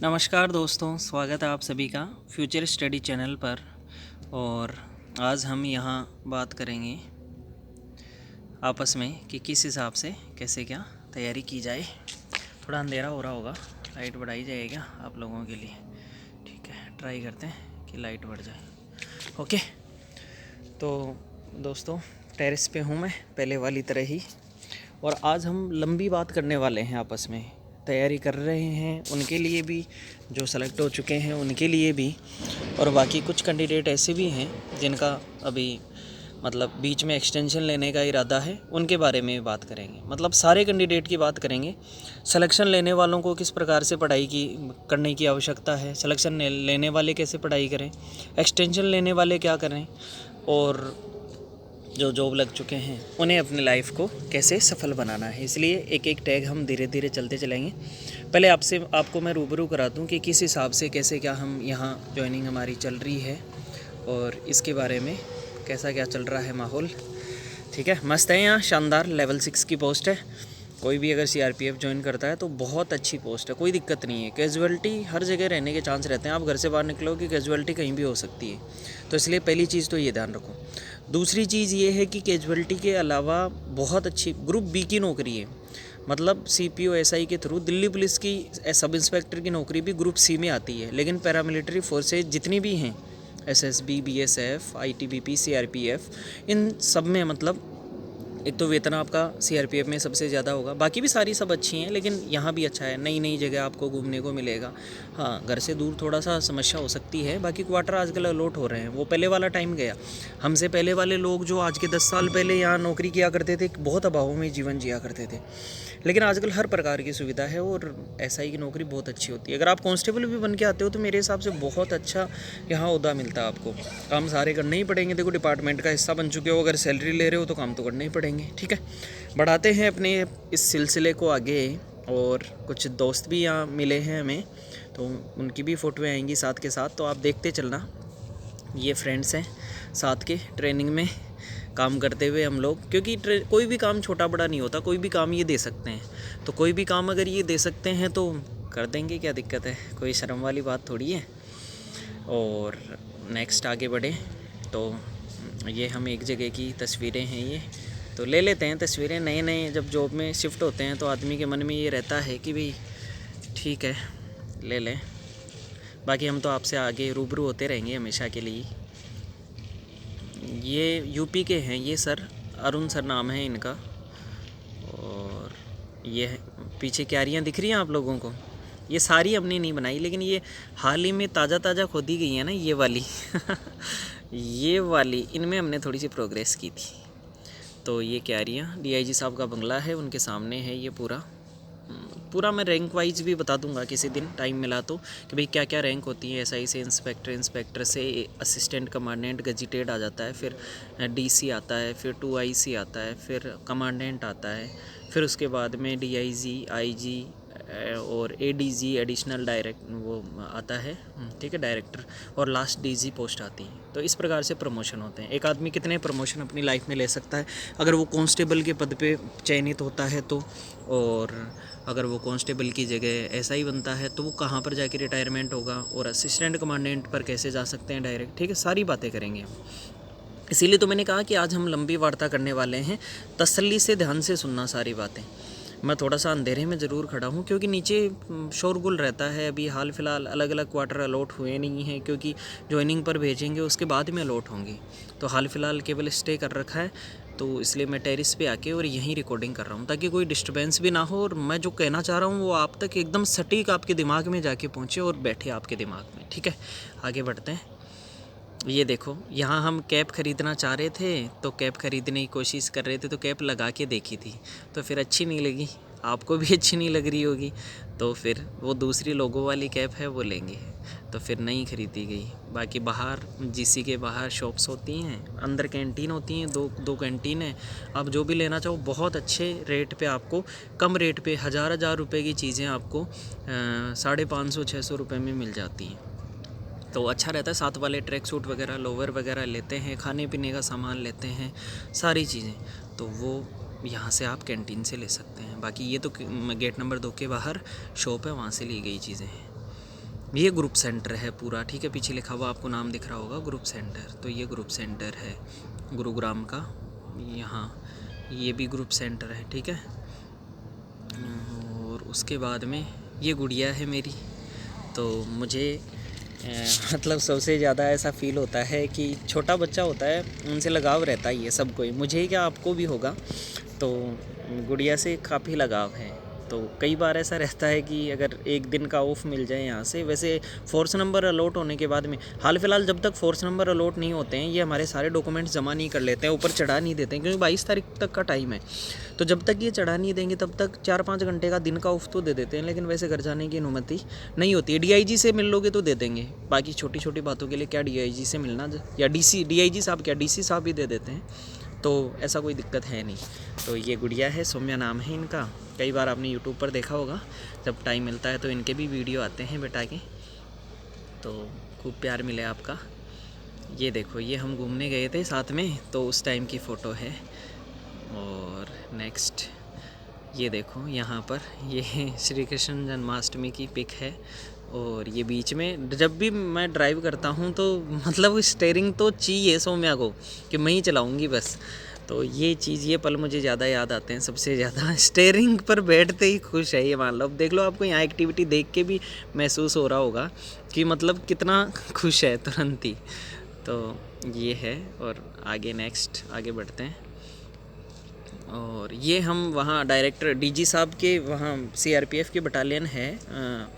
नमस्कार दोस्तों, स्वागत है आप सभी का फ्यूचर स्टडी चैनल पर। और आज हम यहाँ बात करेंगे आपस में कि किस हिसाब से कैसे क्या तैयारी की जाए। थोड़ा अंधेरा हो रहा होगा, लाइट बढ़ाई जाए क्या आप लोगों के लिए? ठीक है, ट्राई करते हैं कि लाइट बढ़ जाए। ओके, तो दोस्तों टेरेस पे हूँ मैं पहले वाली तरह ही, और आज हम लंबी बात करने वाले हैं। आपस में तैयारी कर रहे हैं उनके लिए भी, जो सेलेक्ट हो चुके हैं उनके लिए भी, और बाकी कुछ कैंडिडेट ऐसे भी हैं जिनका अभी मतलब बीच में एक्सटेंशन लेने का इरादा है, उनके बारे में बात करेंगे। मतलब सारे कैंडिडेट की बात करेंगे। सिलेक्शन लेने वालों को किस प्रकार से पढ़ाई की करने की आवश्यकता है, सिलेक्शन लेने वाले कैसे पढ़ाई करें, एक्सटेंशन लेने वाले क्या करें, और जो जॉब लग चुके हैं उन्हें अपनी लाइफ को कैसे सफल बनाना है। इसलिए एक एक टैग हम धीरे धीरे चलते चलेंगे। पहले आपको मैं रूबरू करा दूं कि किस हिसाब से कैसे क्या हम यहाँ ज्वाइनिंग हमारी चल रही है, और इसके बारे में कैसा क्या चल रहा है माहौल। ठीक है, मस्त है। यहाँ शानदार लेवल 6 की पोस्ट है। कोई भी अगर सीआरपीएफ ज्वाइन करता है तो बहुत अच्छी पोस्ट है, कोई दिक्कत नहीं है। कैजुअलिटी हर जगह रहने के चांस रहते हैं। आप घर से बाहर निकलोगे, कैजुअलिटी कहीं भी हो सकती है, तो इसलिए पहली चीज़ तो ये ध्यान रखो। दूसरी चीज़ ये है कि कैजुअलिटी के अलावा बहुत अच्छी ग्रुप बी की नौकरी है। मतलब सीपीओ एसआई के थ्रू दिल्ली पुलिस की सब इंस्पेक्टर की नौकरी भी ग्रुप सी में आती है। लेकिन पैरामिलिट्री फोर्सेज जितनी भी हैं, एसएसबी, बीएसएफ, आईटीबीपी, सीआरपीएफ, इन सब में मतलब एक तो वेतन आपका सीआरपीएफ में सबसे ज़्यादा होगा। बाकी भी सारी सब अच्छी हैं, लेकिन यहाँ भी अच्छा है। नई नई जगह आपको घूमने को मिलेगा। हाँ, घर से दूर थोड़ा सा समस्या हो सकती है। बाकी क्वार्टर आजकल अलॉट हो रहे हैं, वो पहले वाला टाइम गया। हमसे पहले वाले लोग जो आज के 10 साल पहले यहाँ नौकरी किया करते थे, बहुत अभावों में जीवन जिया करते थे। लेकिन आजकल हर प्रकार की सुविधा है, और एसआई की नौकरी बहुत अच्छी होती है। अगर आप कांस्टेबल भी बन के आते हो तो मेरे हिसाब से बहुत अच्छा यहाँ ओहदा मिलता है आपको। काम सारे करने ही पड़ेंगे। देखो, डिपार्टमेंट का हिस्सा बन चुके हो, अगर सैलरी ले रहे हो तो काम तो करने ही पड़ेंगे। ठीक है, बढ़ाते हैं अपने इस सिलसिले को आगे। और कुछ दोस्त भी यहाँ मिले हैं हमें, तो उनकी भी फ़ोटो आएंगी साथ के साथ, तो आप देखते चलना। ये फ्रेंड्स हैं साथ के ट्रेनिंग में काम करते हुए हम लोग, क्योंकि कोई भी काम छोटा बड़ा नहीं होता। कोई भी काम ये दे सकते हैं, तो कोई भी काम अगर ये दे सकते हैं तो कर देंगे, क्या दिक्कत है? कोई शर्म वाली बात थोड़ी है। और नेक्स्ट आगे बढ़े तो ये हम एक जगह की तस्वीरें हैं, ये तो ले लेते हैं तस्वीरें। नए नए जब जॉब में शिफ्ट होते हैं तो आदमी के मन में ये रहता है कि भाई ठीक है ले लें। बाकी हम तो आपसे आगे रूबरू होते रहेंगे हमेशा के लिए। ये यूपी के हैं ये सर, अरुण सर नाम है इनका। और ये पीछे क्यारियाँ दिख रही हैं आप लोगों को, ये सारी हमने नहीं बनाई, लेकिन ये हाल ही में ताज़ा खोदी गई है ना, ये वाली ये वाली इनमें हमने थोड़ी सी प्रोग्रेस की थी। तो ये क्यारियाँ डीआईजी साहब का बंगला है, उनके सामने है ये पूरा मैं रैंक वाइज भी बता दूंगा किसी दिन टाइम मिला तो, कि भाई क्या क्या रैंक होती है। एसआई से इंस्पेक्टर, इंस्पेक्टर से असिस्टेंट कमांडेंट, गजिटेड आ जाता है, फिर डीसी आता है, फिर 2IC आता है, फिर कमांडेंट आता है, फिर उसके बाद में डीआईजी, आईजी और एडीजी एडिशनल डायरेक्ट वो आता है। ठीक है, डायरेक्टर, और लास्ट डीजी पोस्ट आती है। तो इस प्रकार से प्रमोशन होते हैं। एक आदमी कितने प्रमोशन अपनी लाइफ में ले सकता है अगर वो कांस्टेबल के पद पे चयनित होता है तो, और अगर वो कांस्टेबल की जगह एसआई बनता है तो वो कहाँ पर जाके रिटायरमेंट होगा, और असिस्टेंट कमांडेंट पर कैसे जा सकते हैं डायरेक्ट। ठीक है, सारी बातें करेंगे हम। इसीलिए तो मैंने कहा कि आज हम लंबी वार्ता करने वाले हैं। तसल्ली से ध्यान से सुनना सारी बातें। मैं थोड़ा सा अंधेरे में ज़रूर खड़ा हूँ क्योंकि नीचे शोरगुल रहता है। अभी हाल फ़िलहाल अलग अलग क्वार्टर अलॉट हुए नहीं हैं, क्योंकि ज्वाइनिंग पर भेजेंगे उसके बाद में अलॉट होंगे। तो हाल फ़िलहाल केवल स्टे कर रखा है, तो इसलिए मैं टेरिस पे आके और यहीं रिकॉर्डिंग कर रहा हूँ, ताकि कोई डिस्टर्बेंस भी ना हो, और मैं जो कहना चाह रहा हूँ वो आप तक एकदम सटीक आपके दिमाग में जाके पहुँचे और बैठे आपके दिमाग में। ठीक है, आगे बढ़ते हैं। ये देखो, यहाँ हम कैप ख़रीदना चाह रहे थे, तो कैप ख़रीदने की कोशिश कर रहे थे, तो कैप लगा के देखी थी, तो फिर अच्छी नहीं लगी, आपको भी अच्छी नहीं लग रही होगी, तो फिर वो दूसरी लोगों वाली कैप है वो लेंगे, तो फिर नहीं ख़रीदी गई। बाकी बाहर जीसी के बाहर शॉप्स होती हैं, अंदर कैंटीन होती हैं, दो कैंटीन है। आप जो भी लेना चाहो बहुत अच्छे रेट पे आपको, कम रेट पे हज़ार रुपए की चीज़ें आपको 550-600 रुपये में मिल जाती हैं। तो अच्छा रहता है। साथ वाले ट्रैक सूट वगैरह, लोवर वगैरह लेते हैं, खाने पीने का सामान लेते हैं, सारी चीज़ें, तो वो यहाँ से आप कैंटीन से ले सकते हैं। बाकी ये तो गेट नंबर 2 के बाहर शॉप है, वहाँ से ली गई चीज़ें हैं। ये ग्रुप सेंटर है पूरा, ठीक है। पीछे लिखा हुआ आपको नाम दिख रहा होगा ग्रुप सेंटर, तो ये ग्रुप सेंटर है गुरुग्राम का। यहाँ ये भी ग्रुप सेंटर है, ठीक है। और उसके बाद में ये गुड़िया है मेरी। तो मुझे मतलब सबसे ज़्यादा ऐसा फ़ील होता है कि छोटा बच्चा होता है उनसे लगाव रहता ही है सबको ही, मुझे ही क्या आपको भी होगा। तो गुड़िया से काफ़ी लगाव है। तो कई बार ऐसा रहता है कि अगर एक दिन का ऑफ मिल जाए यहाँ से, वैसे फोर्स नंबर अलॉट होने के बाद में, हाल फिलहाल जब तक फोर्स नंबर अलॉट नहीं होते हैं ये हमारे सारे डॉक्यूमेंट्स जमा नहीं कर लेते हैं, ऊपर चढ़ा नहीं देते हैं, क्योंकि 22 तारीख तक का टाइम है। तो जब तक ये चढ़ा नहीं देंगे तब तक 4-5 घंटे का दिन का ऑफ तो दे देते हैं, लेकिन वैसे घर जाने की अनुमति नहीं होती है। DIG से मिल लोगे तो दे देंगे, बाकी छोटी छोटी बातों के लिए क्या DIG से मिलना, या DIG साहब क्या DC साहब भी दे देते हैं, तो ऐसा कोई दिक्कत है नहीं। तो ये गुड़िया है, सौम्या नाम है इनका। कई बार आपने यूट्यूब पर देखा होगा, जब टाइम मिलता है तो इनके भी वीडियो आते हैं बेटा के, तो खूब प्यार मिले आपका। ये देखो, ये हम घूमने गए थे साथ में, तो उस टाइम की फ़ोटो है। और नेक्स्ट ये देखो, यहाँ पर ये श्री कृष्ण जन्माष्टमी की पिक है। और ये बीच में जब भी मैं ड्राइव करता हूँ तो मतलब स्टेयरिंग तो चाहिए सौम्या को कि मैं ही चलाऊँगी बस। तो ये चीज़, ये पल मुझे ज़्यादा याद आते हैं सबसे ज़्यादा। स्टेयरिंग पर बैठते ही खुश है ये, मान लो। अब देख लो, आपको यहाँ एक्टिविटी देख के भी महसूस हो रहा होगा कि मतलब कितना खुश है तुरंत ही। तो ये है। और आगे नेक्स्ट आगे बढ़ते हैं। और ये हम वहाँ डायरेक्टर DG साहब के वहाँ CRPF की बटालियन है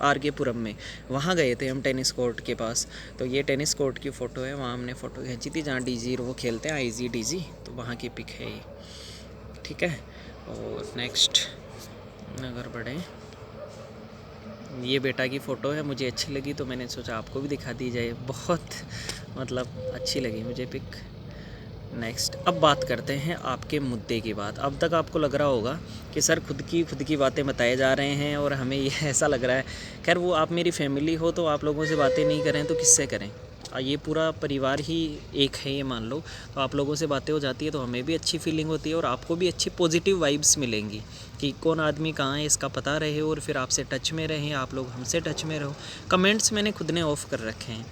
RK पुरम में, वहाँ गए थे हम टेनिस कोर्ट के पास। तो ये टेनिस कोर्ट की फ़ोटो है, वहाँ हमने फ़ोटो खींची थी जहाँ DG वो खेलते हैं, IG DG, तो वहाँ की पिक है ये, ठीक है। और नेक्स्ट अगर बढ़ें, ये बेटा की फ़ोटो है, मुझे अच्छी लगी तो मैंने सोचा आपको भी दिखा दी जाए। बहुत मतलब अच्छी लगी मुझे पिक। नेक्स्ट अब बात करते हैं आपके मुद्दे की बात। अब तक आपको लग रहा होगा कि सर खुद की बातें बताए जा रहे हैं और हमें ये ऐसा लग रहा है। खैर, वो आप मेरी फैमिली हो तो आप लोगों से बातें नहीं करें तो किससे करें। ये पूरा परिवार ही एक है, ये मान लो। तो आप लोगों से बातें हो जाती है तो हमें भी अच्छी फीलिंग होती है और आपको भी अच्छी पॉजिटिव वाइब्स मिलेंगी कि कौन आदमी कहाँ है इसका पता रहे और फिर आपसे टच में रहें, आप लोग हमसे टच में रहो। कमेंट्स मैंने खुद ने ऑफ़ कर रखे हैं,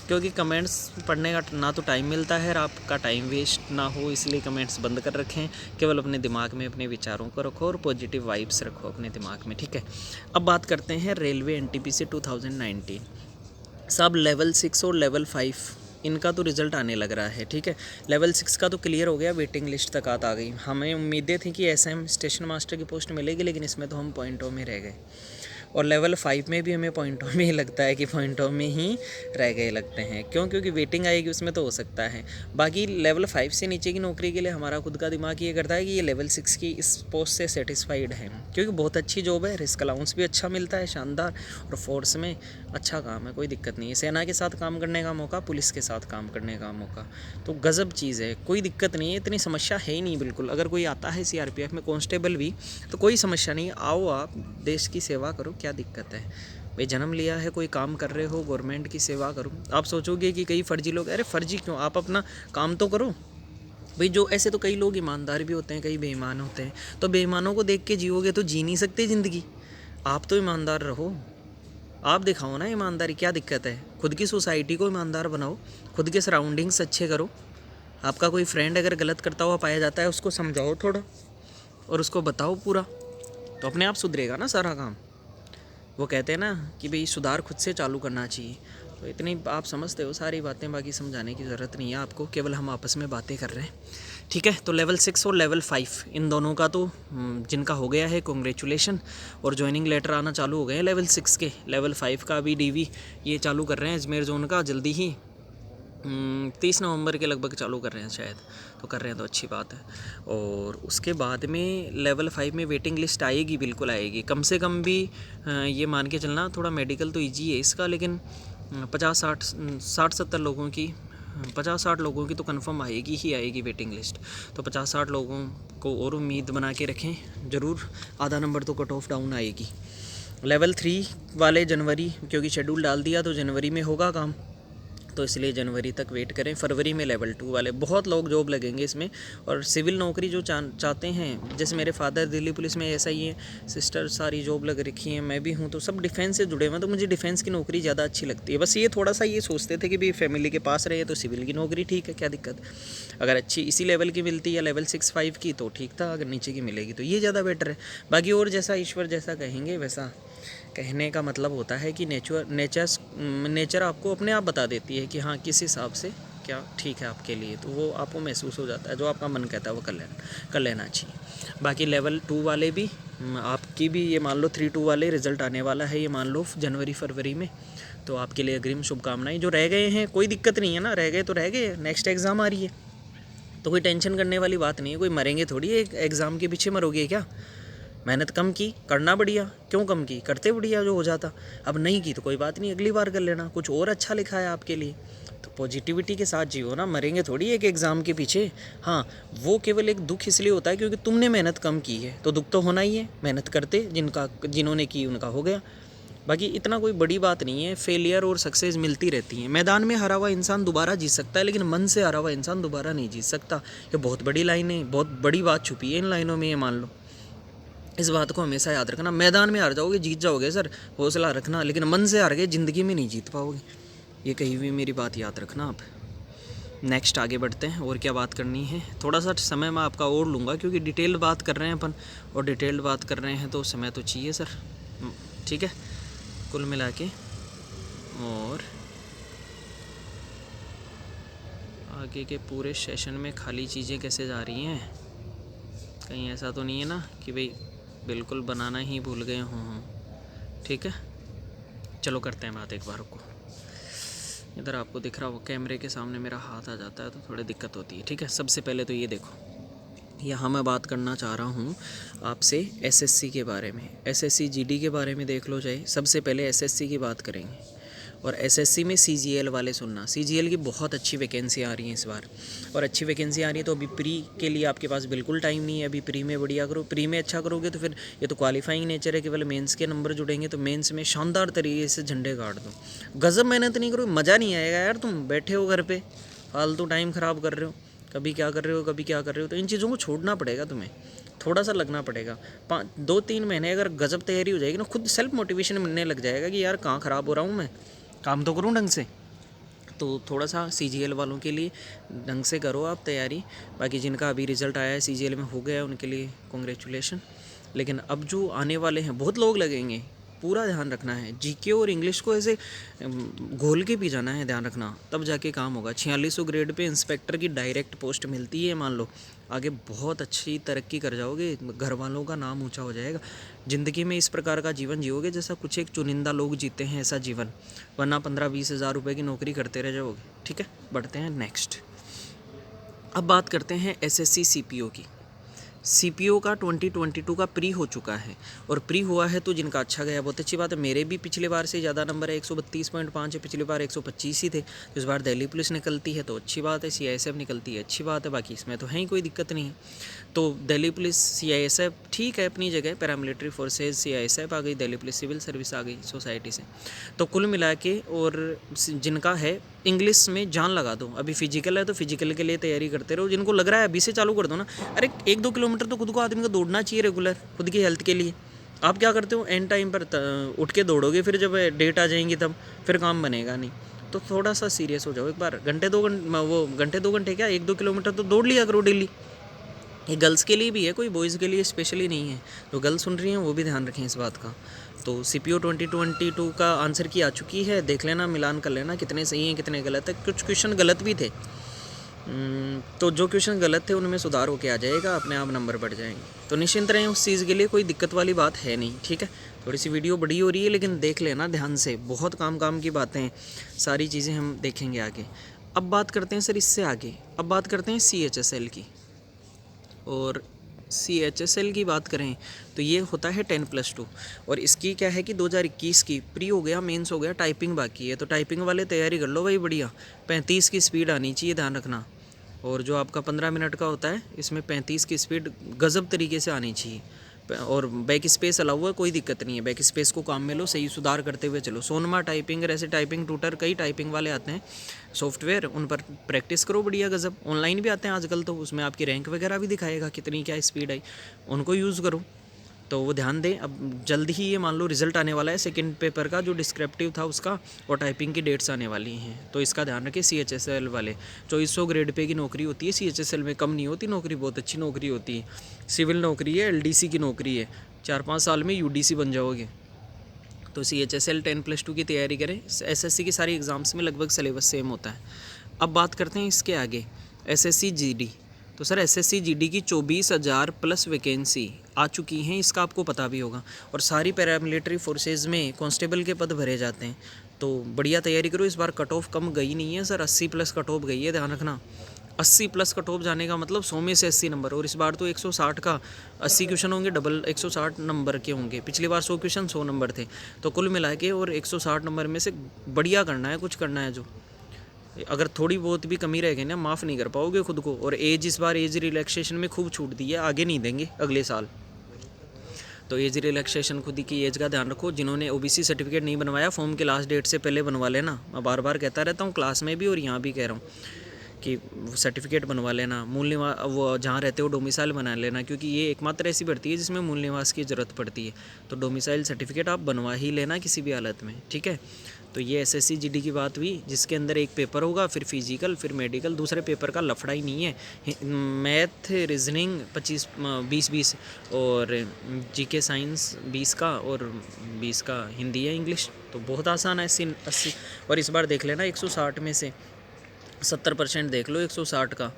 क्योंकि कमेंट्स पढ़ने का ना तो टाइम मिलता है और आपका टाइम वेस्ट ना हो, इसलिए कमेंट्स बंद कर रखें। केवल अपने दिमाग में अपने विचारों को रखो और पॉजिटिव वाइब्स रखो अपने दिमाग में, ठीक है। अब बात करते हैं रेलवे NTPC 2019। सब लेवल 6 और लेवल 5 इनका तो रिज़ल्ट आने लग रहा है, ठीक है। लेवल 6 का तो क्लियर हो गया, वेटिंग लिस्ट तक आ गई। हमें उम्मीदें थी कि SM स्टेशन मास्टर की पोस्ट मिलेगी, लेकिन इसमें तो हम पॉइंटों में रह गए। और लेवल 5 में भी हमें पॉइंटों में ही लगता है कि पॉइंटों में ही रह गए लगते हैं। क्यों? क्योंकि वेटिंग आएगी उसमें तो हो सकता है। बाकी लेवल 5 से नीचे की नौकरी के लिए हमारा खुद का दिमाग ये करता है कि ये लेवल 6 की इस पोस्ट से सेटिस्फाइड है, क्योंकि बहुत अच्छी जॉब है, रिस्क अलाउंस भी अच्छा मिलता है, शानदार, और फोर्स में अच्छा काम है, कोई दिक्कत नहीं है। सेना के साथ काम करने का मौका, पुलिस के साथ काम करने का मौका, तो गज़ब चीज़ है, कोई दिक्कत नहीं है, इतनी समस्या है ही नहीं बिल्कुल। अगर कोई आता है CRPF में कांस्टेबल भी तो कोई समस्या नहीं, आओ आप देश की सेवा करो, क्या दिक्कत है भाई। जन्म लिया है, कोई काम कर रहे हो, गवर्नमेंट की सेवा करो। आप सोचोगे कि कई फर्जी लोग, अरे फर्जी क्यों, आप अपना काम तो करो भाई। जो ऐसे तो कई लोग ईमानदार भी होते हैं, कई बेईमान होते हैं, तो बेईमानों को देख के जियोगे तो जी नहीं सकते ज़िंदगी। आप तो ईमानदार रहो, आप दिखाओ ना ईमानदारी, क्या दिक्कत है। खुद की सोसाइटी को ईमानदार बनाओ, खुद के सराउंडिंग्स अच्छे करो। आपका कोई फ्रेंड अगर गलत करता हुआ पाया जाता है, उसको समझाओ थोड़ा और उसको बताओ पूरा, तो अपने आप सुधरेगा ना सारा काम। वो कहते हैं ना कि भाई सुधार खुद से चालू करना चाहिए। तो इतनी आप समझते हो सारी बातें, बाकी समझाने की ज़रूरत नहीं है आपको, केवल हम आपस में बातें कर रहे हैं, ठीक है। तो लेवल 6 और लेवल 5 इन दोनों का तो जिनका हो गया है कॉन्ग्रेचुलेशन, और ज्वाइनिंग लेटर आना चालू हो गए हैं लेवल 6 के। लेवल 5 का अभी DV ये चालू कर रहे हैं अजमेर जोन का, जल्दी ही 30 नवंबर के लगभग चालू कर रहे हैं शायद, तो कर रहे हैं तो अच्छी बात है। और उसके बाद में लेवल 5 में वेटिंग लिस्ट आएगी, बिल्कुल आएगी। कम से कम भी ये मान के चलना, थोड़ा मेडिकल तो ईजी है इसका, लेकिन 50-60 लोगों की 50-60 लोगों की तो कंफर्म आएगी ही आएगी वेटिंग लिस्ट। तो 50-60 लोगों को और उम्मीद बना के रखें, ज़रूर आधा नंबर तो कट ऑफ डाउन आएगी। लेवल 3 वाले जनवरी, क्योंकि शेड्यूल डाल दिया तो जनवरी में होगा काम, तो इसलिए जनवरी तक वेट करें। फरवरी में लेवल 2 वाले बहुत लोग जॉब लगेंगे इसमें। और सिविल नौकरी जो चाहते हैं, जैसे मेरे फादर दिल्ली पुलिस में ऐसा ही है, सिस्टर सारी जॉब लग रखी हैं, मैं भी हूँ, तो सब डिफेंस से जुड़े हुए हैं, तो मुझे डिफेंस की नौकरी ज़्यादा अच्छी लगती है। बस ये थोड़ा सा ये सोचते थे कि भाई फैमिली के पास रहे तो सिविल की नौकरी ठीक है, क्या दिक्कत। अगर अच्छी इसी लेवल की मिलती है लेवल 6-5 की तो ठीक था, अगर नीचे की मिलेगी तो ये ज़्यादा बेटर है। बाकी और जैसा ईश्वर जैसा कहेंगे वैसा। कहने का मतलब होता है कि नेचर आपको अपने आप बता देती है कि हाँ किस हिसाब से क्या ठीक है आपके लिए, तो वो आपको महसूस हो जाता है, जो आपका मन कहता है वो कर लेना चाहिए। बाकी लेवल 2 वाले भी आपकी भी ये मान लो 3-2 वाले रिज़ल्ट आने वाला है, ये मान लो जनवरी फरवरी में, तो आपके लिए अग्रिम शुभकामनाएं। जो रह गए हैं कोई दिक्कत नहीं है ना, रह गए तो रह गए, नेक्स्ट एग्ज़ाम आ रही है तो कोई टेंशन करने वाली बात नहीं है। कोई मरेंगे थोड़ी, एक एग्ज़ाम के पीछे मरोगे क्या। मेहनत कम की, करना बढ़िया, क्यों कम की, करते बढ़िया जो हो जाता। अब नहीं की तो कोई बात नहीं, अगली बार कर लेना, कुछ और अच्छा लिखा है आपके लिए। तो पॉजिटिविटी के साथ जियो ना, मरेंगे थोड़ी एक एग्ज़ाम के पीछे। हाँ वो केवल एक दुख इसलिए होता है क्योंकि तुमने मेहनत कम की है, तो दुख तो होना ही है। मेहनत करते जिन्होंने की उनका हो गया। बाकी इतना कोई बड़ी बात नहीं है, फेलियर और सक्सेस मिलती रहती हैं। मैदान में हारा हुआ इंसान दोबारा जीत सकता है, लेकिन मन से हारा हुआ इंसान दोबारा नहीं जीत सकता। ये बहुत बड़ी लाइन है, बहुत बड़ी बात छुपी है इन लाइनों में, ये मान लो। इस बात को हमेशा याद रखना। मैदान में हार जाओगे जीत जाओगे सर, हौसला रखना, लेकिन मन से हार गए ज़िंदगी में नहीं जीत पाओगे। ये कहीं भी मेरी बात याद रखना आप। नेक्स्ट आगे बढ़ते हैं, और क्या बात करनी है। थोड़ा सा समय मैं आपका और लूँगा क्योंकि डिटेल बात कर रहे हैं अपन, और डिटेल्ड बात कर रहे हैं तो समय तो चाहिए सर, ठीक है। कुल मिला के और आगे के पूरे सेशन में खाली चीज़ें कैसे जा रही हैं, कहीं ऐसा तो नहीं है ना कि भाई बिल्कुल बनाना ही भूल गए हों। ठीक है, चलो करते हैं बात एक बार को। इधर आपको दिख रहा हो कैमरे के सामने मेरा हाथ आ जाता है तो थोड़ी दिक्कत होती है। ठीक है, सबसे पहले तो ये देखो, यहाँ मैं बात करना चाह रहा हूँ आपसे एसएससी के बारे में। एसएससी जीडी के बारे में देख लो चाहे। सबसे पहले एसएससी की बात करेंगे, और एसएससी में सीजीएल वाले सुनना। सीजीएल की बहुत अच्छी वैकेंसी आ रही है इस बार, और अच्छी वैकेंसी आ रही है तो अभी प्री के लिए आपके पास बिल्कुल टाइम नहीं है। अभी प्री में बढ़िया करो, प्री में अच्छा करोगे तो फिर ये तो क्वालिफाइंग नेचर है, केवल मेंस के नंबर जुड़ेंगे तो मेंस में शानदार तरीके से झंडे गाड़ दो। गजब मेहनत नहीं करो, मज़ा नहीं आएगा यार। तुम बैठे हो घर पे फालतू टाइम ख़राब कर रहे हो, कभी क्या कर रहे हो कभी क्या कर रहे हो, तो इन चीज़ों को छोड़ना पड़ेगा तुम्हें, थोड़ा सा लगना पड़ेगा। 2-3 महीने अगर गजब तैयारी हो जाएगी ना, खुद सेल्फ मोटिवेशन मिलने लग जाएगा कि यार कहाँ ख़राब हो रहा हूँ मैं, काम तो करूँ ढंग से। तो थोड़ा सा सीजीएल वालों के लिए ढंग से करो आप तैयारी। बाकी जिनका अभी रिज़ल्ट आया है सीजीएल में हो गया है उनके लिए कॉन्ग्रेचुलेशन। लेकिन अब जो आने वाले हैं बहुत लोग लगेंगे, पूरा ध्यान रखना है। जीके और इंग्लिश को ऐसे घोल के पी जाना है, ध्यान रखना, तब जाके काम होगा। 4600 ग्रेड पे इंस्पेक्टर की डायरेक्ट पोस्ट मिलती है, मान लो आगे बहुत अच्छी तरक्की कर जाओगे, घर वालों का नाम ऊंचा हो जाएगा। ज़िंदगी में इस प्रकार का जीवन जियोगे जैसा कुछ एक चुनिंदा लोग जीते हैं, ऐसा जीवन, वरना 15-20 हज़ार रुपये की नौकरी करते रह जाओगे। ठीक है, बढ़ते हैं नेक्स्ट। अब बात करते हैं एसएससी सीपीओ की। सीपीओ का 2022 का प्री हो चुका है, और प्री हुआ है तो जिनका अच्छा गया बहुत अच्छी बात है। मेरे भी पिछले बार से ज़्यादा नंबर है, 132.5 है, पिछली बार 125 ही थे। तो इस बार दिल्ली पुलिस निकलती है तो अच्छी बात है, सीआईएसएफ निकलती है अच्छी बात है, बाकी इसमें तो है ही कोई दिक्कत नहीं है। तो दिल्ली पुलिस सीआईएसएफ ठीक है अपनी जगह, पैरामिलिट्री फोर्सेज सीआईएसएफ आ गई, दिल्ली पुलिस सिविल सर्विस आ गई सोसाइटी से। तो कुल मिला के, और जिनका है इंग्लिश में जान लगा दो। अभी फिजिकल है तो फिजिकल के लिए तैयारी करते रहो, जिनको लग रहा है अभी से चालू कर दो ना। अरे 1-2 किलोमीटर तो खुद को आदमी को दौड़ना चाहिए रेगुलर, खुद की हेल्थ के लिए। आप क्या करते हो, एंड टाइम पर उठ के दौड़ोगे, फिर जब डेट आ जाएंगी तब फिर काम बनेगा नहीं। तो थोड़ा सा सीरियस हो जाओ एक बार, घंटे 2 घंटे क्या 1-2 किलोमीटर तो दौड़ लिया करो डेली। ये गर्ल्स के लिए भी है, कोई बॉयज़ के लिए स्पेशली नहीं है। तो गर्ल्स सुन रही हैं वो भी ध्यान रखें इस बात का। तो सीपीओ 2022 का आंसर की आ चुकी है, देख लेना, मिलान कर लेना कितने सही हैं कितने गलत है। कुछ क्वेश्चन गलत भी थे, तो जो क्वेश्चन गलत थे उनमें सुधार होके आ जाएगा, अपने आप नंबर बढ़ जाएंगे। तो निश्चिंत रहें उस चीज़ के लिए, कोई दिक्कत वाली बात है नहीं। ठीक है, थोड़ी सी वीडियो बड़ी हो रही है लेकिन देख लेना ध्यान से, बहुत काम की बातें हैं, सारी चीज़ें हम देखेंगे आगे। अब बात करते हैं सर इससे आगे, अब बात करते हैं CHSL की। और CHSL की बात करें तो ये होता है 10+2, और इसकी क्या है कि 2021 की प्री हो गया, मेंस हो गया, टाइपिंग बाकी है। तो टाइपिंग वाले तैयारी कर लो भाई बढ़िया, 35 की स्पीड आनी चाहिए, ध्यान रखना। और जो आपका 15 मिनट का होता है इसमें 35 की स्पीड गज़ब तरीके से आनी चाहिए। और बैक स्पेस अलाउ हुआ, कोई दिक्कत नहीं है, बैक स्पेस को काम में लो, सही सुधार करते हुए चलो। सोनमा टाइपिंग, ऐसे टाइपिंग ट्यूटर, कई टाइपिंग वाले आते हैं सॉफ्टवेयर, उन पर प्रैक्टिस करो, बढ़िया गजब। ऑनलाइन भी आते हैं आजकल तो, उसमें आपकी रैंक वगैरह भी दिखाएगा कितनी क्या स्पीड आई, उनको यूज़ करो। तो वो ध्यान दें। अब जल्द ही ये मान लो रिजल्ट आने वाला है सेकंड पेपर का, जो डिस्क्रिप्टिव था उसका, और टाइपिंग की डेट्स आने वाली हैं, तो इसका ध्यान रखें। CHSL वाले 2400 ग्रेड पे की नौकरी होती है, CHSL में कम नहीं होती नौकरी, बहुत अच्छी नौकरी होती है, सिविल नौकरी है, LDC की नौकरी है, 4-5 साल में UDC बन जाओगे। तो CHSL 10+2 की तैयारी करें। SSC की सारी एग्ज़ाम्स में लगभग सिलेबस सेम होता है। अब बात करते हैं इसके आगे SSC GD। तो सर SSC GD की 24,000 प्लस वैकेंसी आ चुकी हैं, इसका आपको पता भी होगा। और सारी पैरामिलिट्री फोर्सेज में कांस्टेबल के पद भरे जाते हैं, तो बढ़िया तैयारी करो। इस बार कट ऑफ कम गई नहीं है सर, 80 प्लस कट ऑफ गई है, ध्यान रखना। 80 प्लस कट ऑफ जाने का मतलब 100 में से 80 नंबर, और इस बार तो 160 का 80 क्वेश्चन होंगे, डबल 160 नंबर के होंगे। पिछली बार 100 क्वेश्चन 100 नंबर थे, तो कुल मिला के और 160 नंबर में से बढ़िया करना है, कुछ करना है जो। अगर थोड़ी बहुत भी कमी रह गई ना, माफ़ नहीं कर पाओगे खुद को। और एज, इस बार एज रिलैक्सेशन में खूब छूट दी है, आगे नहीं देंगे अगले साल। तो एज रिलैक्सेशन खुद की एज का ध्यान रखो। जिन्होंने OBC सर्टिफिकेट नहीं बनवाया, फॉर्म के लास्ट डेट से पहले बनवा लेना। मैं बार बार कहता रहता हूँ, क्लास में भी और यहाँ भी कह रहा हूँ कि सर्टिफिकेट बनवा लेना। मूल निवास, वो जहाँ रहते हो डोमिसाइल बना लेना, क्योंकि ये एकमात्र ऐसी भर्ती है जिसमें मूल निवास की ज़रूरत पड़ती है। तो डोमिसाइल सर्टिफिकेट आप बनवा ही लेना किसी भी हालत में, ठीक है। तो ये SSC GD की बात हुई, जिसके अंदर एक पेपर होगा, फिर फिजिकल, फिर मेडिकल। दूसरे पेपर का लफड़ा ही नहीं है। मैथ, रीजनिंग 20-20 और GK साइंस 20 का, और 20 का हिंदी है, इंग्लिश। तो बहुत आसान है 80। और इस बार देख लेना 160 में से 70% देख लो 160 का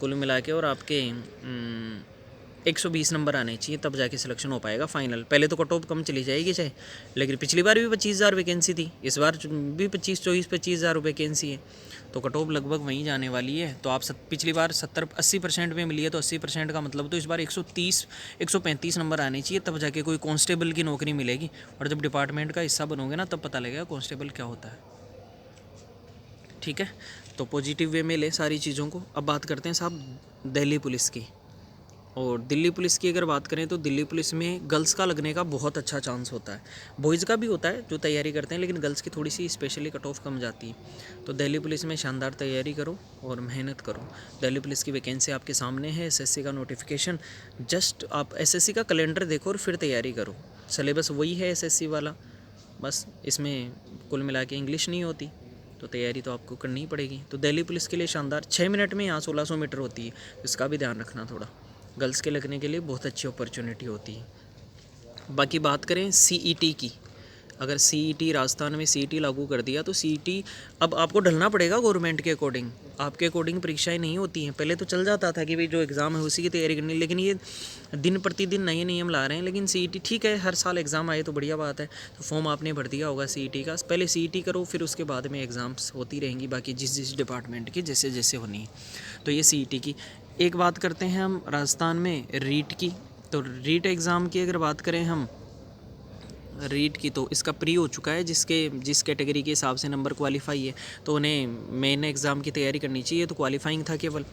कुल मिला के, और आपके 120 नंबर आने चाहिए, तब जाके सिलेक्शन हो पाएगा फाइनल। पहले तो कट ऑफ कम चली जाएगी चाहे, लेकिन पिछली बार भी 25,000 वैकेंसी थी, इस बार भी 25,000 वैकेंसी है, तो कट ऑफ लगभग वहीं जाने वाली है। तो आप पिछली बार 70-80% में मिली है, तो 80% का मतलब तो इस बार 130-135 नंबर आने चाहिए, तब जाके कोई कांस्टेबल की नौकरी मिलेगी। और जब डिपार्टमेंट का हिस्सा बनोगे ना, तब पता लगेगा कांस्टेबल क्या होता है, ठीक है। तो पॉजिटिव वे में ले सारी चीज़ों को। अब बात करते हैं साहब दिल्ली पुलिस की। और दिल्ली पुलिस की अगर बात करें तो दिल्ली पुलिस में गर्ल्स का लगने का बहुत अच्छा चांस होता है, बॉयज़ का भी होता है जो तैयारी करते हैं, लेकिन गर्ल्स की थोड़ी सी स्पेशली कट ऑफ कम जाती है। तो दिल्ली पुलिस में शानदार तैयारी करो और मेहनत करो। दिल्ली पुलिस की वैकेंसी आपके सामने है, SSC का नोटिफिकेशन, जस्ट आप SSC का कैलेंडर देखो और फिर तैयारी करो। सिलेबस वही है SSC वाला, बस इसमें कुल मिला के इंग्लिश नहीं होती, तो तैयारी तो आपको करनी ही पड़ेगी। तो दिल्ली पुलिस के लिए शानदार 6 मिनट में यहाँ 1600 मीटर होती है, इसका भी ध्यान रखना थोड़ा। गर्ल्स के लगने के लिए बहुत अच्छी अपॉर्चुनिटी होती है। बाकी बात करें CET की, अगर CET राजस्थान में CET लागू कर दिया, तो CET अब आपको ढलना पड़ेगा गवर्नमेंट के अकॉर्डिंग। आपके अकॉर्डिंग परीक्षाएं नहीं होती हैं। पहले तो चल जाता था कि भाई जो एग्ज़ाम है उसी की तैयारी करनी, लेकिन ये दिन प्रतिदिन नए नियम ला रहे हैं। लेकिन CET ठीक है, हर साल एग्ज़ाम आए तो बढ़िया बात है। तो फॉर्म आपने भर दिया होगा CET का, पहले CET करो, फिर उसके बाद में एग्ज़ाम्स होती रहेंगी बाकी जिस डिपार्टमेंट की जैसे जैसे होनी है। तो ये CET की। एक बात करते हैं हम राजस्थान में रीट की। तो रीट एग्ज़ाम की अगर बात करें हम, रीट की, तो इसका प्री हो चुका है। जिस कैटेगरी के हिसाब से नंबर क्वालिफाई है, तो उन्हें मेन एग्ज़ाम की तैयारी करनी चाहिए। तो क्वालिफाइंग था केवल,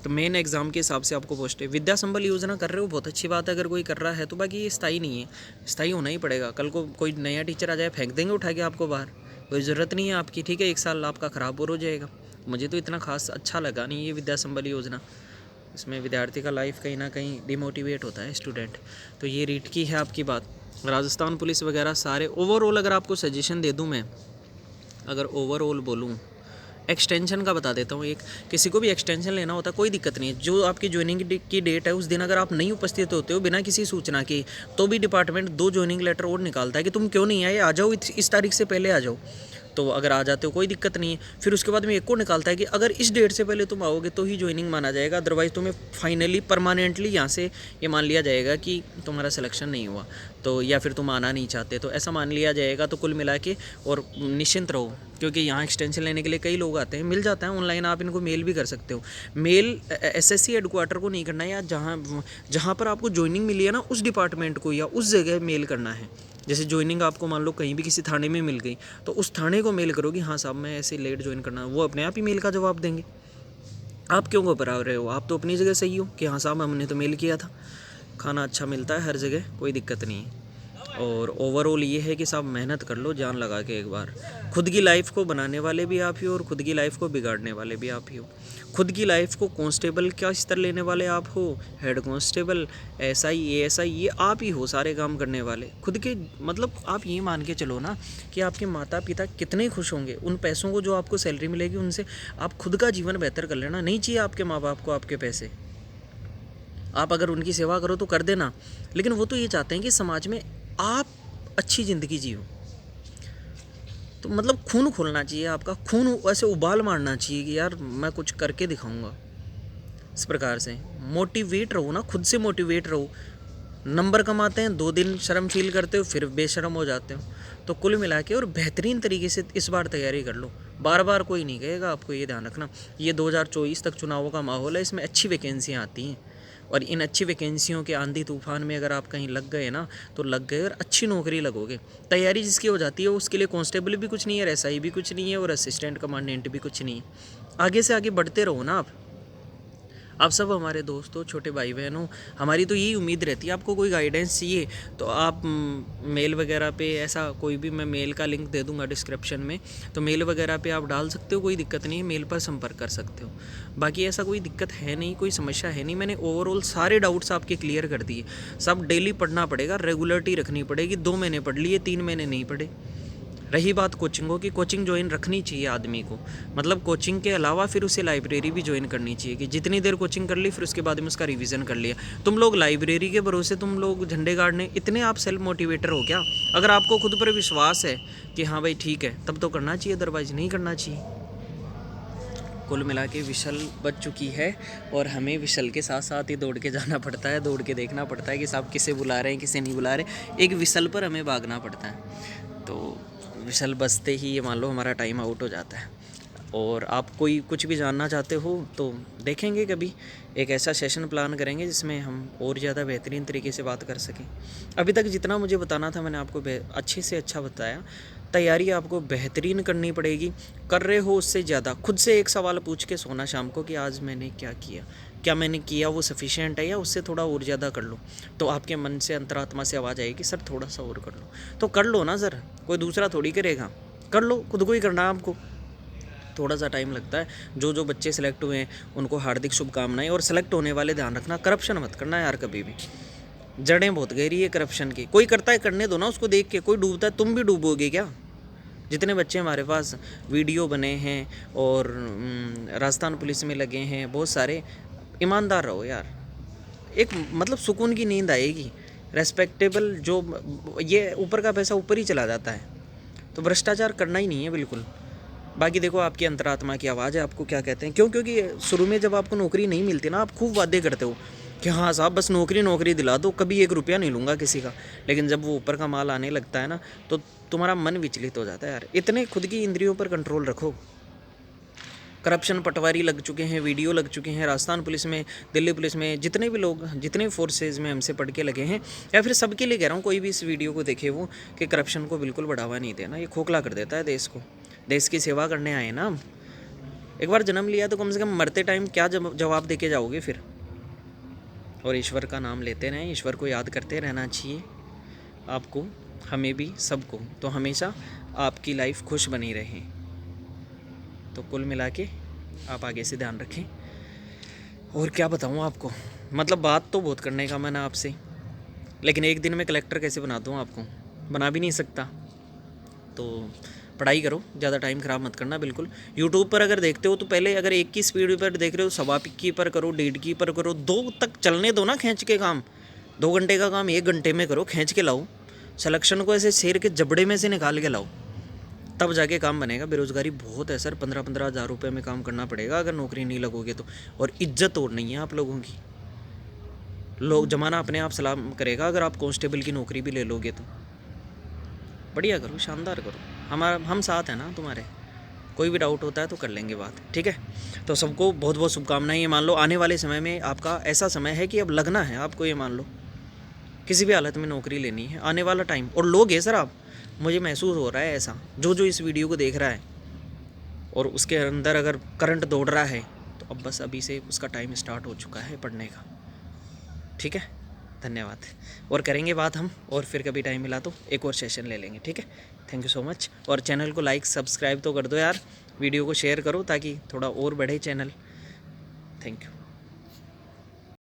तो मेन एग्ज़ाम के हिसाब से आपको पोस्ट है। विद्या संबल योजना कर रहे हो, बहुत अच्छी बात है अगर कोई कर रहा है तो। बाकी ये स्थायी नहीं है, स्थायी होना ही पड़ेगा। कल को कोई नया टीचर आ जाए, फेंक देंगे उठा के आपको बाहर, कोई ज़रूरत नहीं है आपकी, ठीक है। 1 साल आपका ख़राब और हो जाएगा। मुझे तो इतना खास अच्छा लगा नहीं ये विद्या संबल योजना, इसमें विद्यार्थी का लाइफ कहीं ना कहीं डिमोटिवेट होता है स्टूडेंट। तो ये रीट की है आपकी बात। राजस्थान पुलिस वगैरह सारे ओवरऑल अगर आपको सजेशन दे दूं मैं, अगर ओवरऑल बोलूं, एक्सटेंशन का बता देता हूँ। एक किसी को भी एक्सटेंशन लेना होता है, कोई दिक्कत नहीं है। जो आपकी ज्वाइनिंग की डेट है उस दिन अगर आप नहीं उपस्थित होते हो बिना किसी सूचना के, तो भी डिपार्टमेंट 2 ज्वाइनिंग लेटर और निकालता है कि तुम क्यों नहीं आए, आ जाओ, इस तारीख से पहले आ जाओ। तो अगर आ जाते हो कोई दिक्कत नहीं है। फिर उसके बाद में एक को निकालता है कि अगर इस डेट से पहले तुम आओगे तो ही ज्वाइनिंग माना जाएगा, अदरवाइज़ तुम्हें फाइनली परमानेंटली यहाँ से ये मान लिया जाएगा कि तुम्हारा सिलेक्शन नहीं हुआ, तो या फिर तुम आना नहीं चाहते, तो ऐसा मान लिया जाएगा। तो कुल मिला के और निश्चिंत रहो, क्योंकि यहाँ एक्सटेंशन लेने के लिए कई लोग आते हैं, मिल जाता है ऑनलाइन, आप इनको मेल भी कर सकते हो। मेल SSC हेडक्वार्टर को नहीं करना है, या जहाँ पर आपको ज्वाइनिंग मिली है ना, उस डिपार्टमेंट को या उस जगह मेल करना है। जैसे ज्वाइनिंग आपको मान लो कहीं भी किसी थाने में मिल गई, तो उस थाने को मेल करोगे, हाँ साहब मैं ऐसे लेट ज्वाइन करना, वो अपने आप ही मेल का जवाब देंगे। आप क्यों घबरा रहे हो, आप तो अपनी जगह सही हो कि हाँ साहब हमने तो मेल किया था। खाना अच्छा मिलता है हर जगह, कोई दिक्कत नहीं है। और ओवरऑल ये है कि सब मेहनत कर लो जान लगा के एक बार। खुद की लाइफ को बनाने वाले भी आप ही हो और खुद की लाइफ को बिगाड़ने वाले भी आप ही हो। खुद की लाइफ को कांस्टेबल का स्तर लेने वाले आप हो, हेड कांस्टेबल, एसआई, एएसआई, ये आप ही हो सारे काम करने वाले खुद के। मतलब आप ये मान के चलो ना कि आपके माता पिता कितने खुश होंगे उन पैसों को जो आपको सैलरी मिलेगी उनसे। आप खुद का जीवन बेहतर कर लेना, नहीं चाहिए आपके माँ बाप को आपके पैसे। आप अगर उनकी सेवा करो तो कर देना, लेकिन वो तो ये चाहते हैं कि समाज में आप अच्छी ज़िंदगी जियो। तो मतलब खून खोलना चाहिए आपका, खून ऐसे उबाल मारना चाहिए कि यार मैं कुछ करके दिखाऊंगा। इस प्रकार से मोटिवेट रहो ना, खुद से मोटिवेट रहो। नंबर कमाते हैं, 2 दिन शर्म फील करते हो, फिर बेशर्म हो जाते हो। तो कुल मिला के और बेहतरीन तरीके से इस बार तैयारी कर लो। बार बार कोई नहीं कहेगा आपको, ये ध्यान रखना। ये 2024 तक चुनावों का माहौल है, इसमें अच्छी वैकेंसियाँ आती हैं और इन अच्छी वैकेंसियों के आंधी तूफान में अगर आप कहीं लग गए ना तो लग गए और अच्छी नौकरी लगोगे। तैयारी जिसकी हो जाती है उसके लिए कांस्टेबल भी कुछ नहीं है, एसआई भी कुछ नहीं है और असिस्टेंट कमांडेंट भी कुछ नहीं है। आगे से आगे बढ़ते रहो ना आप सब हमारे दोस्तों, छोटे भाई बहनों, हमारी तो यही उम्मीद रहती है। आपको कोई गाइडेंस चाहिए तो आप मेल वगैरह पे, ऐसा कोई भी, मैं मेल का लिंक दे दूंगा डिस्क्रिप्शन में, तो मेल वगैरह पे आप डाल सकते हो, कोई दिक्कत नहीं है, मेल पर संपर्क कर सकते हो। बाकी ऐसा कोई दिक्कत है नहीं, कोई समस्या है नहीं। मैंने ओवरऑल सारे डाउट्स आपके क्लियर कर दिए। सब डेली पढ़ना पड़ेगा, रेगुलरिटी रखनी पड़ेगी। 2 महीने पढ़ लिए, 3 महीने नहीं पढ़े। रही बात कोचिंगों की, कोचिंग ज्वाइन रखनी चाहिए आदमी को। मतलब कोचिंग के अलावा फिर उसे लाइब्रेरी भी ज्वाइन करनी चाहिए कि जितनी देर कोचिंग कर ली फिर उसके बाद में उसका रिवीजन कर लिया। तुम लोग लाइब्रेरी के भरोसे तुम लोग झंडे गाड़ने इतने आप सेल्फ मोटिवेटर हो क्या? अगर आपको खुद पर विश्वास है कि हाँ भाई ठीक है, तब तो करना चाहिए, अदरवाइज नहीं करना चाहिए। कुल मिला के विशल बच चुकी है और हमें विशल के साथ साथ ही दौड़ के जाना पड़ता है, दौड़ के देखना पड़ता है कि साहब किसे बुला रहे हैं, किसे नहीं बुला रहे। एक विशल पर हमें भागना पड़ता है। तो विशल बजते ही ये मान लो हमारा टाइम आउट हो जाता है। और आप कोई कुछ भी जानना चाहते हो तो देखेंगे, कभी एक ऐसा सेशन प्लान करेंगे जिसमें हम और ज़्यादा बेहतरीन तरीके से बात कर सकें। अभी तक जितना मुझे बताना था मैंने आपको अच्छे से अच्छा बताया। तैयारी आपको बेहतरीन करनी पड़ेगी, कर रहे हो उससे ज़्यादा। खुद से एक सवाल पूछ के सोना शाम को कि आज मैंने क्या किया, क्या मैंने किया वो सफिशिएंट है या उससे थोड़ा और ज़्यादा कर लो। तो आपके मन से, अंतरात्मा से आवाज़ आएगी सर थोड़ा सा और कर लो। तो कर लो ना सर, कोई दूसरा थोड़ी करेगा, कर लो, खुद को ही करना है आपको। थोड़ा सा टाइम लगता है। जो बच्चे सेलेक्ट हुए हैं उनको हार्दिक शुभकामनाएं। और सेलेक्ट होने वाले ध्यान रखना, करप्शन मत करना यार कभी भी। जड़ें बहुत गहरी है करप्शन की। कोई करता है करने दो ना उसको देख के। कोई डूबता है, तुम भी डूबोगे क्या? जितने बच्चे हमारे पास वीडियो बने हैं और राजस्थान पुलिस में लगे हैं बहुत सारे, ईमानदार रहो यार। एक मतलब सुकून की नींद आएगी। रेस्पेक्टेबल जो ये ऊपर का पैसा ऊपर ही चला जाता है, तो भ्रष्टाचार करना ही नहीं है बिल्कुल। बाकी देखो आपकी अंतरात्मा की आवाज़ है, आपको क्या कहते हैं। क्योंकि शुरू में जब आपको नौकरी नहीं मिलती ना, आप खूब वादे करते हो कि हाँ साहब बस नौकरी दिला दो, कभी 1 रुपया नहीं लूँगा किसी का। लेकिन जब वो ऊपर का माल आने लगता है ना तो तुम्हारा मन विचलित हो जाता है यार। इतने खुद की इंद्रियों पर कंट्रोल रखो। करप्शन पटवारी लग चुके हैं, वीडियो लग चुके हैं राजस्थान पुलिस में, दिल्ली पुलिस में, जितने भी लोग, जितने फोर्सेज में हमसे पढ़ के लगे हैं, या फिर सबके लिए कह रहा हूँ, कोई भी इस वीडियो को देखे वो, कि करप्शन को बिल्कुल बढ़ावा नहीं देना। ये खोखला कर देता है देश को। देश की सेवा करने आए ना हम। एक बार जन्म लिया तो कम से कम मरते टाइम क्या जवाब दे के जाओगे फिर? और ईश्वर का नाम लेते रहें, ईश्वर को याद करते रहना चाहिए आपको, हमें भी, सबको। तो हमेशा आपकी लाइफ खुश बनी रहे। तो कुल मिला के आप आगे से ध्यान रखें। और क्या बताऊँ आपको, मतलब बात तो बहुत करने का मन है आपसे, लेकिन एक दिन में कलेक्टर कैसे बना दूँ आपको? बना भी नहीं सकता। तो पढ़ाई करो, ज़्यादा टाइम ख़राब मत करना बिल्कुल। यूट्यूब पर अगर देखते हो तो पहले अगर 1 की स्पीड पर देख रहे हो, 1.25 की पर करो, 1.5 की पर करो, 2 तक चलने दो ना खींच के काम। 2 घंटे का काम 1 घंटे में करो, खींच के लाओ। सिलेक्शन को ऐसे शेर के जबड़े में से निकाल के लाओ, तब जाके काम बनेगा। बेरोज़गारी बहुत है सर, 15-15 हज़ार रुपये में काम करना पड़ेगा अगर नौकरी नहीं लगोगे तो। और इज्जत और नहीं है आप लोगों की। लोग, ज़माना अपने आप सलाम करेगा अगर आप कांस्टेबल की नौकरी भी ले लोगे तो। बढ़िया करो, शानदार करो, हम साथ हैं ना तुम्हारे। कोई भी डाउट होता है तो कर लेंगे बात, ठीक है? तो सबको बहुत बहुत शुभकामनाएं। ये मान लो आने वाले समय में आपका ऐसा समय है कि अब लगना है आपको। ये मान लो किसी भी हालत में नौकरी लेनी है, आने वाला टाइम, और लोग हैं सर आप, मुझे महसूस हो रहा है ऐसा। जो इस वीडियो को देख रहा है और उसके अंदर अगर करंट दौड़ रहा है तो अब बस अभी से उसका टाइम स्टार्ट हो चुका है पढ़ने का, ठीक है? धन्यवाद। और करेंगे बात हम, और फिर कभी टाइम मिला तो एक और सेशन ले लेंगे, ठीक है। Thank you so much. और चैनल को लाइक सब्सक्राइब तो कर दो यार, वीडियो को शेयर करो ताकि थोड़ा और बढ़े चैनल। Thank you.